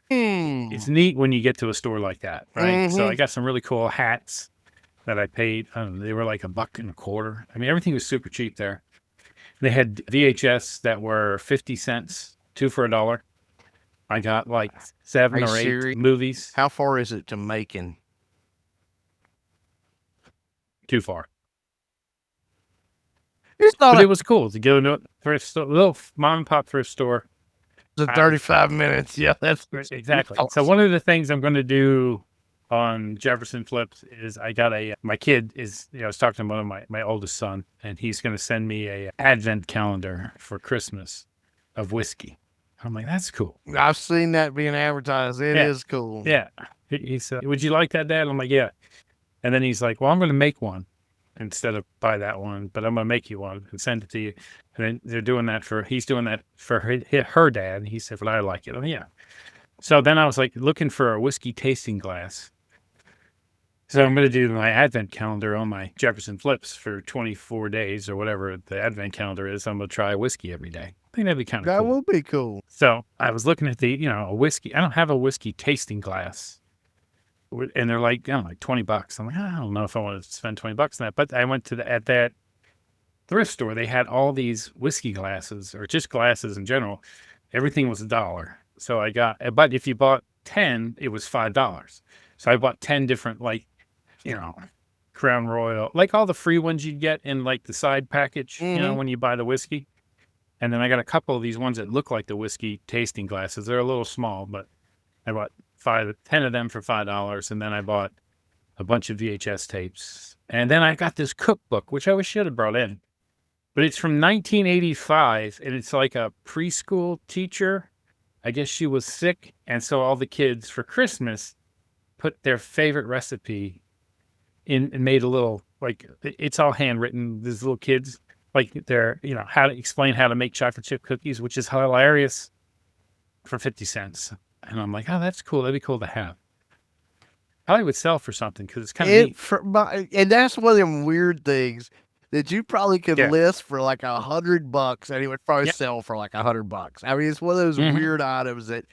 It's neat when you get to a store like that, right? So I got some really cool hats that I paid. They were like $1.25. I mean, everything was super cheap there. They had VHS that were 50 cents, 2 for $1. I got like 7 or 8 movies. How far is it to Macon? Too far. It's not. But it was cool to go to a thrift store, little mom and pop thrift store. 35 minutes. Yeah, that's exactly. So one of the things I'm going to do on Jefferson Flips is I got my kid is, I was talking to one of my oldest son, and he's going to send me a advent calendar for Christmas of whiskey. I'm like, that's cool. I've seen that being advertised. It is cool. Yeah. He said, would you like that, Dad? I'm like, yeah. And then he's like, well, I'm going to make one instead of buy that one, but I'm going to make you one and send it to you. And then he's doing that for her dad. And he said, well, I like it. Oh, yeah. So then I was like looking for a whiskey tasting glass. So I'm going to do my advent calendar on my Jefferson Flips for 24 days or whatever the advent calendar is. I'm going to try whiskey every day. I think that'd be kind of cool. That will be cool. So I was looking at a whiskey. I don't have a whiskey tasting glass. And they're like, like $20. I'm like, I don't know if I want to spend $20 on that. But I went at that thrift store. They had all these whiskey glasses, or just glasses in general. Everything was $1. So but if you bought 10, it was $5. So I bought 10 different, Crown Royal, like all the free ones you'd get in like the side package, when you buy the whiskey. And then I got a couple of these ones that look like the whiskey tasting glasses. They're a little small, but I bought 10 of them for $5, and then I bought a bunch of VHS tapes. And then I got this cookbook, which I should have brought in. But it's from 1985, and it's like a preschool teacher. I guess she was sick, and so all the kids for Christmas put their favorite recipe in and made a little, it's all handwritten. These little kids, they're, how to explain how to make chocolate chip cookies, which is hilarious, for 50 cents. And I'm like, oh, that's cool. That'd be cool to have. Probably would sell for something because it's kind of neat. And that's one of them weird things that you probably could Yeah. list for like $100 and it would probably Yeah. sell for like $100. I mean, it's one of those Hmm. weird items that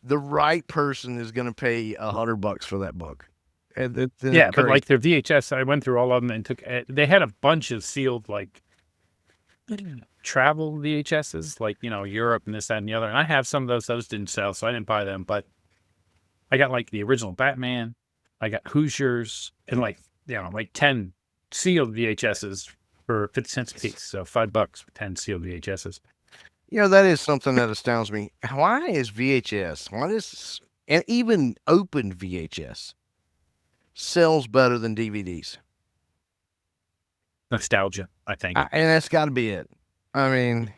the right person is going to pay $100 for that book. And it's Yeah, but crazy. like their VHS, I went through all of them and took. They had a bunch of sealed like travel VHSs, like Europe and this, that, and the other. And I have some of those. Those didn't sell, so I didn't buy them. But I got like the original Batman. I got Hoosiers and like 10 sealed VHSs for 50 cents a piece. So $5 for 10 sealed VHSs. That is something that astounds me. Why is VHS, and even open VHS sells better than DVDs? Nostalgia, I think. And that's got to be it. I mean,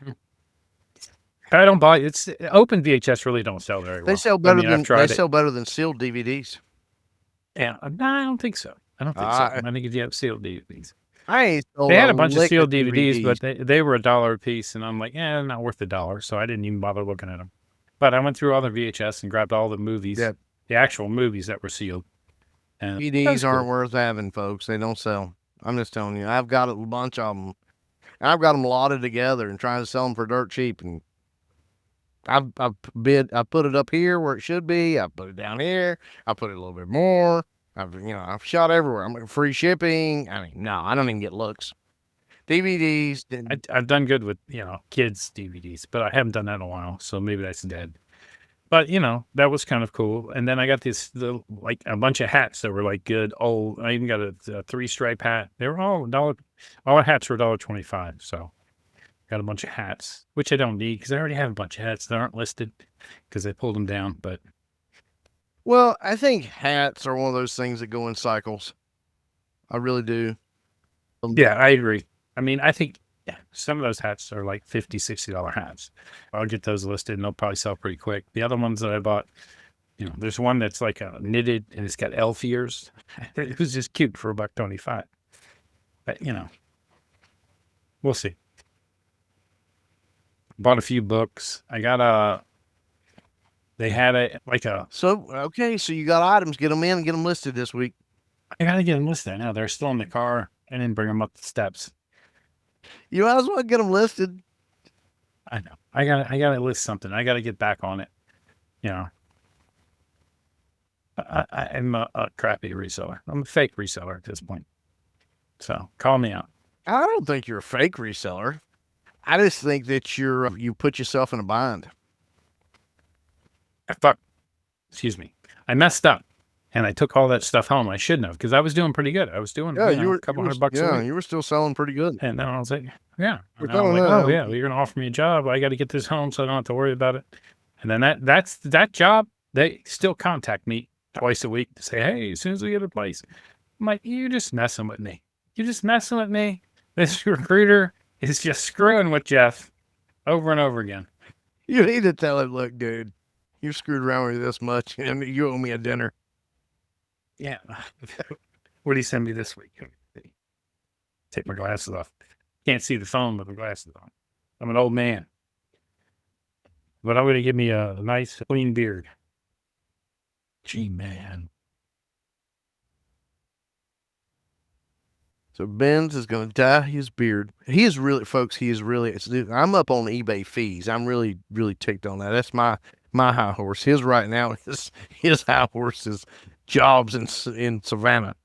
I don't buy it's open VHS really don't sell very well. they sell better I've sell better than sealed DVDs. Yeah, no, I don't think so. I don't think so. I think if you have sealed DVDs. I ain't sold They had a bunch of lick sealed DVDs, but they were $1 a piece, and I'm like, not worth $1, so I didn't even bother looking at them. But I went through all the VHS and grabbed all the movies, the actual movies that were sealed. And DVDs aren't worth having, folks. They don't sell. I'm just telling you. I've got a bunch of them. And I've got them lotted together and trying to sell them for dirt cheap. And I put it up here where it should be. I put it down here. I put it a little bit more. I've shot everywhere. I'm like, free shipping. I mean, no, I don't even get looks. DVDs. I've done good with, kids' DVDs, but I haven't done that in a while, so maybe that's dead. But, that was kind of cool. And then I got like a bunch of hats that were like good old. I even got a 3-stripe hat. They were all $1. All the hats were $1.25. So got a bunch of hats, which I don't need because I already have a bunch of hats that aren't listed because they pulled them down. But well, I think hats are one of those things that go in cycles. I really do. Yeah, I agree. I mean, I think some of those hats are like $50, $60 hats. I'll get those listed and they'll probably sell pretty quick. The other ones that I bought, there's one that's like a knitted and it's got elf ears. It was just cute for $1.25. But we'll see. Bought a few books. I got they had So, okay, so you got items, get them in and get them listed this week. I got to get them listed now. They're still in the car. I didn't bring them up the steps. You might as well get them listed. I know. I gotta list something. I gotta get back on it. I'm a crappy reseller. I'm a fake reseller at this point. So call me out. I don't think you're a fake reseller. I just think that you put yourself in a bind. Excuse me. I messed up. And I took all that stuff home. I shouldn't have, because I was doing pretty good. I was doing a couple $100 a week. You were still selling pretty good. And then I was like, yeah. And I was like, oh, yeah, well, you're going to offer me a job. I got to get this home so I don't have to worry about it. And then that job, they still contact me twice a week to say, hey, as soon as we get a place. I'm like, you're just messing with me. You're just messing with me. This recruiter is just screwing with Jeff over and over again. You need to tell him, look, dude, you screwed around with me this much and you owe me a dinner. Yeah. What did he send me this week? Take my glasses off. Can't see the phone with the glasses on. I'm an old man. But I'm going to give me a nice clean beard. Gee, man. So Ben's is going to dye his beard. He is really, folks, I'm up on eBay fees. I'm really, really ticked on that. That's my high horse. His right now, his high horse is jobs in Savannah.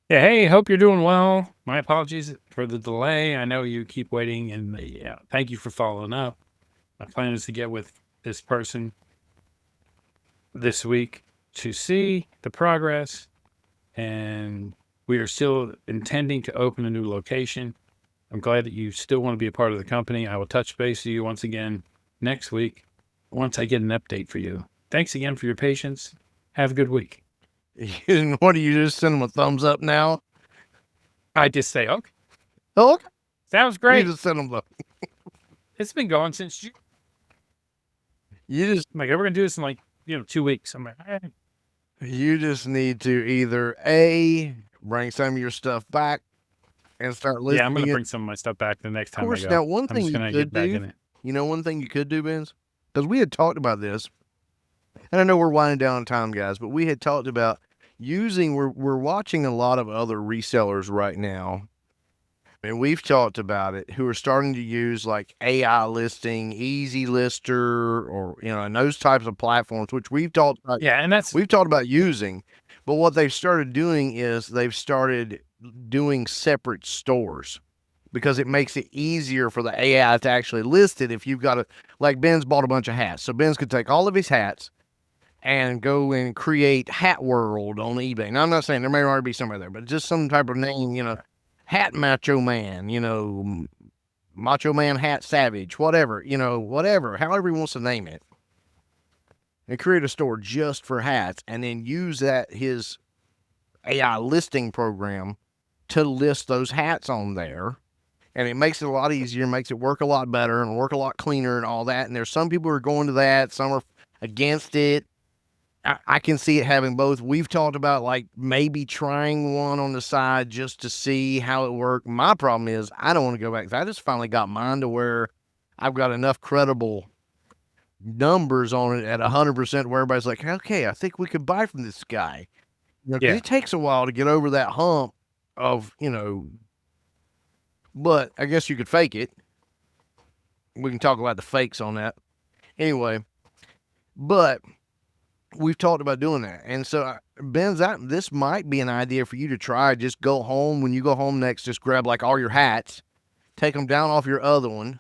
Yeah, hey, hope you're doing well. My apologies for the delay. I know you keep waiting, and thank you for following up. My plan is to get with this person this week to see the progress, and we are still intending to open a new location. I'm glad that you still want to be a part of the company. I will touch base with you once again next week once I get an update for you. Thanks again for your patience. Have a good week. What do you just send them a thumbs up now? I just say, okay. Oh, okay. Sounds great. You just send them the. It's been going since June. You just I'm like, we're gonna do this in 2 weeks. I'm like, you just need to either bring some of your stuff back and start listing. Yeah, I'm gonna bring some of my stuff back the next time. Of course, I go. now one thing you could do. One thing you could do, Benz, because we had talked about this. And I know we're winding down on time, guys, but we had talked about we're watching a lot of other resellers right now, and we've talked about it, who are starting to use like AI listing, Easy Lister, or and those types of platforms, which we've talked about. Yeah, and we've talked about using, but what they've started doing is they've started doing separate stores, because it makes it easier for the AI to actually list it. If you've got like Ben's bought a bunch of hats, so Ben's could take all of his hats and go and create Hat World on eBay. Now, I'm not saying there may already be somebody there, but just some type of name, Hat Macho Man, Macho Man Hat Savage, whatever, whatever, however he wants to name it, and create a store just for hats, and then use his AI listing program to list those hats on there. And it makes it a lot easier, makes it work a lot better and work a lot cleaner and all that. And there's some people who are going to that, some are against it. I can see it having both. We've talked about like maybe trying one on the side just to see how it worked. My problem is I don't want to go back. I just finally got mine to where I've got enough credible numbers on it at 100% where everybody's like, okay, I think we could buy from this guy. Yeah. It takes a while to get over that hump of, but I guess you could fake it. We can talk about the fakes on that. Anyway, but we've talked about doing that. And so, Ben's, this might be an idea for you to try. Just go home. When you go home next, just grab like all your hats, take them down off your other one,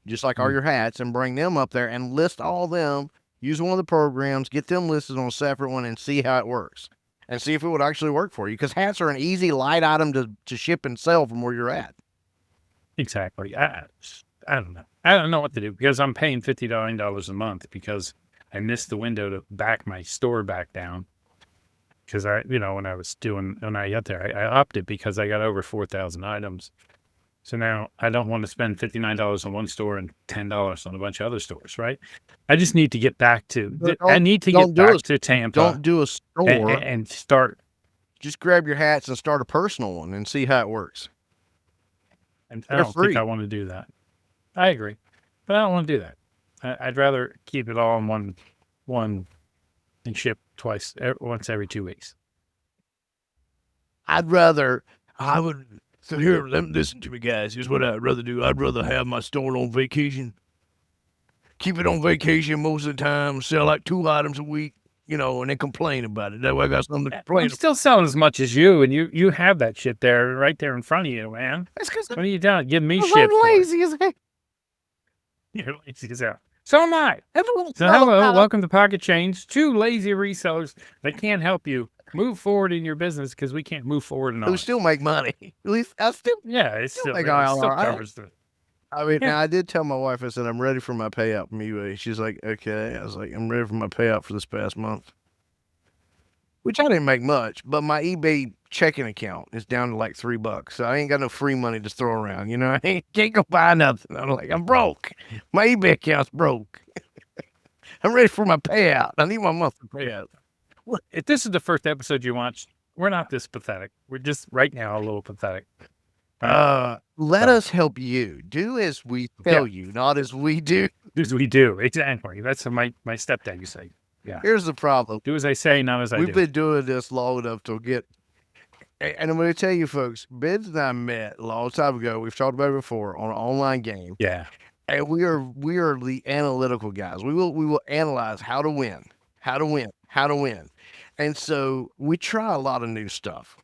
just like all your hats, and bring them up there and list all of them. Use one of the programs, get them listed on a separate one, and see how it works. And see if it would actually work for you. Because hats are an easy, light item to ship and sell from where you're at. Exactly. I don't know. I don't know what to do, because I'm paying $59 a month because I missed the window to back my store back down. Because when I got there, I upped it because I got over 4,000 items. So now I don't want to spend $59 on one store and $10 on a bunch of other stores, right? I just need to get back to, to Tampa. Don't do a store and start. Just grab your hats and start a personal one and see how it works. And I don't think I want to do that. I agree, but I don't want to do that. I'd rather keep it all in one and ship once every 2 weeks. I would. So here, listen to me, guys. Here's what I'd rather do. I'd rather have my store on vacation. Keep it on vacation most of the time. Sell like 2 items a week, and then complain about it. That way I got something to complain about. I'm still selling as much as you, and you have that shit there, right there in front of you, man. That's because what are you doing? Give me shit. I'm lazy as heck. You're lazy as hell. So am I. So hello, welcome to Pocket Change. 2 lazy resellers that can't help you move forward in your business because we can't move forward in ours. We still make money. At least I still. Yeah, it still covers the. I mean, now I did tell my wife, I said, I'm ready for my payout from eBay. She's like, okay. I was like, I'm ready for my payout for this past month. Which I didn't make much, but my eBay checking account is down to like $3. So I ain't got no free money to throw around. I can't go buy nothing. I'm like, I'm broke. My eBay account's broke. I'm ready for my payout. I need my monthly payout. Well, if this is the first episode you watched, we're not this pathetic. We're just right now a little pathetic. Let us help you. Do as we tell you, not as we do. As we do, exactly. That's what my stepdad used to say. Yeah. Here's the problem. Do as I say, not as I do. We've been doing this long enough to get. And I'm going to tell you, folks, Benz and I met a long time ago. We've talked about it before on an online game. Yeah. And we are the analytical guys. We will analyze how to win. And so we try a lot of new stuff.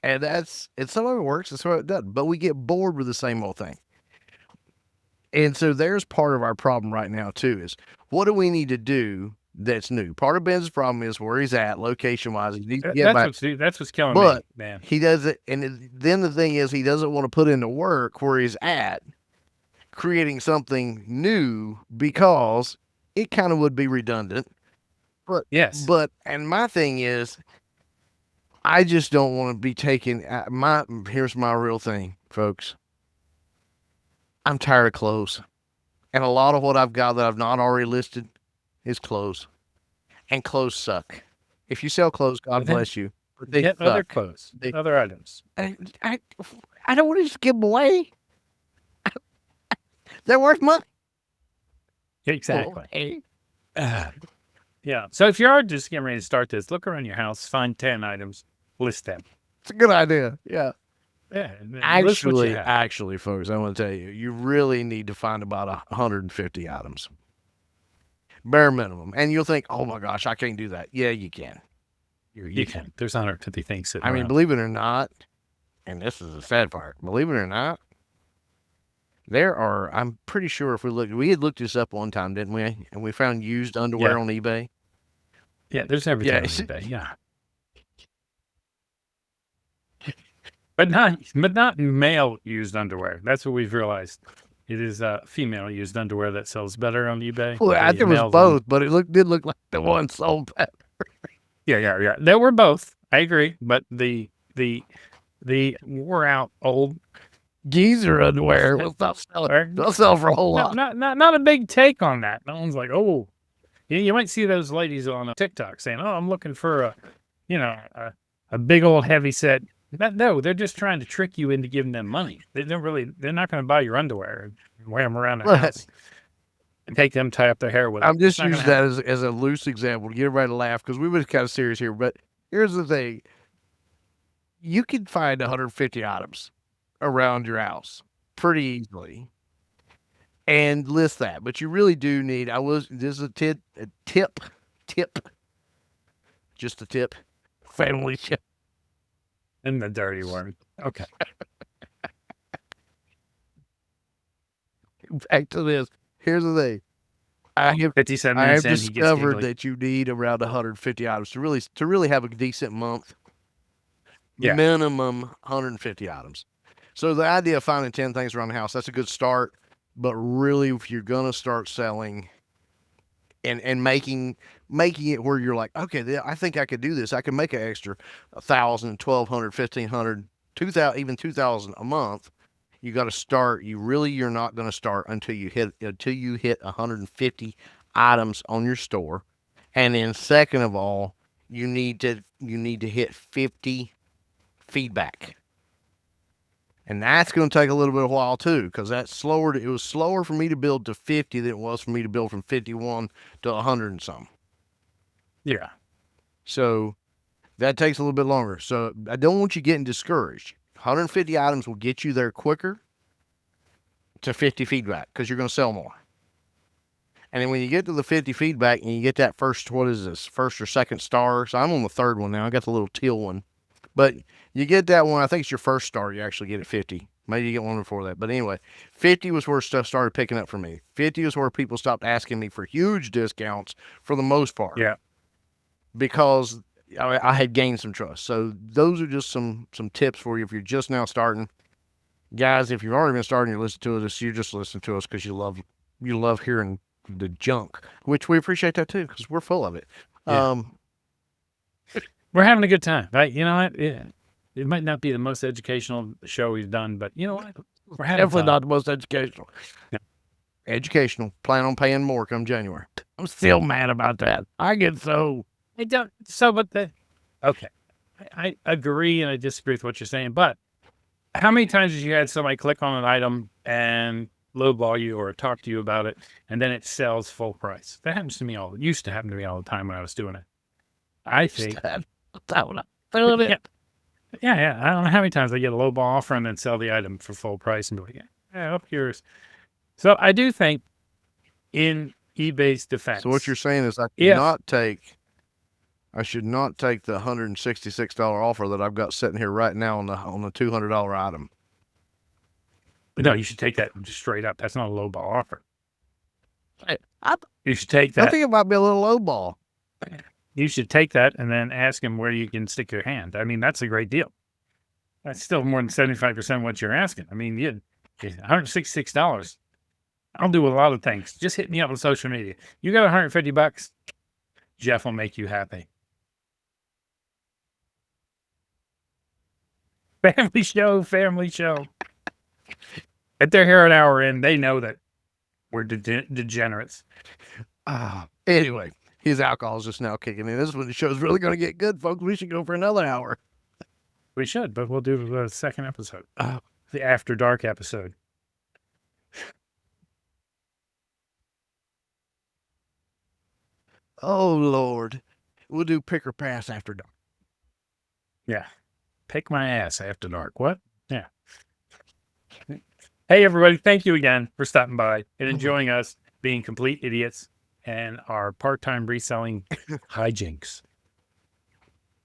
And some of it works, and some of it doesn't. But we get bored with the same old thing. And so there's part of our problem right now, too, is what do we need to do that's new? Part of Ben's problem is where he's at, location-wise. That's what's killing me, man. He does it, and then the thing is he doesn't want to put in the work where he's at, creating something new, because it kind of would be redundant. But yes. And my thing is, I just don't want to be taking here's my real thing, folks. I'm tired of clothes. And a lot of what I've got that I've not already listed is clothes. And clothes suck. If you sell clothes, God bless you. But they get other clothes, other items. I don't want to just give them away. They're worth money. Exactly. Yeah. So if you are just getting ready to start this, look around your house, find 10 items, list them. It's a good idea. Yeah. Yeah. List what you have. Actually, folks, I want to tell you, you really need to find about 150 items, bare minimum. And you'll think, oh my gosh, I can't do that. Yeah, you can. You can. There's 150 things sitting I mean, around. believe it or not, and this is the sad part, believe it or not, there are, I'm pretty sure if we had looked this up one time, didn't we? And we found used underwear on eBay. Yeah, there's everything on eBay. Yeah. But not male used underwear. That's what we've realized. It is female used underwear that sells better on eBay. Well, I think it was both, but it did look like the one sold better. Yeah. There were both. I agree, but the wore out old geezer underwear will stop selling. They'll sell for a whole lot. Not a big take on that. No one's like, oh, you might see those ladies on TikTok saying, oh, I'm looking for a big old heavy set. No, they're just trying to trick you into giving them money. They're not going to buy your underwear and wear them around their house and take them, tie up their hair with them. I'm just using that as a loose example to get everybody to laugh because we were kind of serious here. But here's the thing. You can find 150 items around your house pretty easily and list that. But you really do need, this is a tip, just a tip, family tip. And the dirty word. Okay. Back to this. Here's the thing. I have discovered that you need around 150 items to really have a decent month. Yeah. Minimum 150 items. So the idea of finding 10 things around the house, that's a good start. But really, if you're going to start selling and making it where you're like, okay, I think I could do this. I can make an extra 1,000, 1,200, 1,500, 2,000, even 2,000 a month. You got to start. You're not going to start until you hit 150 items on your store. And then second of all, you need to hit 50 feedback. And that's going to take a little bit of a while too, because it was slower for me to build to 50 than it was for me to build from 51 to 100 and some. Yeah. So that takes a little bit longer. So I don't want you getting discouraged. 150 items will get you there quicker to 50 feedback because you're going to sell more. And then when you get to the 50 feedback and you get that first or second star. So I'm on the third one now. I got the little teal one. But you get that one, I think it's your first star, you actually get at 50. Maybe you get one before that. But anyway, 50 was where stuff started picking up for me. 50 was where people stopped asking me for huge discounts for the most part. Yeah. Because I had gained some trust. So those are just some tips for you if you're just now starting. Guys, if you've already been starting to listen to us, you just listen to us because you love hearing the junk, which we appreciate that too because we're full of it. Yeah. We're having a good time, right? You know what? Yeah. It might not be the most educational show we've done, but you know what? We're definitely not the most educational. Yeah. Educational. Plan on paying more come January. I'm still mad about that. Okay. I agree and I disagree with what you're saying, but how many times have you had somebody click on an item and lowball you or talk to you about it, and then it sells full price? That happens to me used to happen to me all the time when I was doing it. I think yeah. I don't know how many times I get a low ball offer and then sell the item for full price and be like, yeah, up yours. So I do think in eBay's defense. So what you're saying is I should not take the $166 offer that I've got sitting here right now on the $200 item. No, you should take that just straight up. That's not a low ball offer. You should take that. I think it might be a little low ball. You should take that and then ask him where you can stick your hand. I mean, that's a great deal. That's still more than 75% what you're asking. I mean, $166. I'll do a lot of things. Just hit me up on social media. You got $150? Jeff will make you happy. Family show. If they're here an hour in, they know that we're degenerates. Anyway. His alcohol is just now kicking in. This is when the show's really going to get good, folks. We should go for another hour. We should, but we'll do the second episode. The After Dark episode. Oh Lord, we'll do pick or pass after dark. Yeah. Pick my ass after dark. What? Yeah. Hey, everybody. Thank you again for stopping by and enjoying us being complete idiots and our part-time reselling hijinks.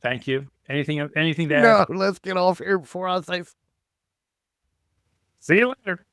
Thank you. Anything to add? No, let's get off here before I say. See you later.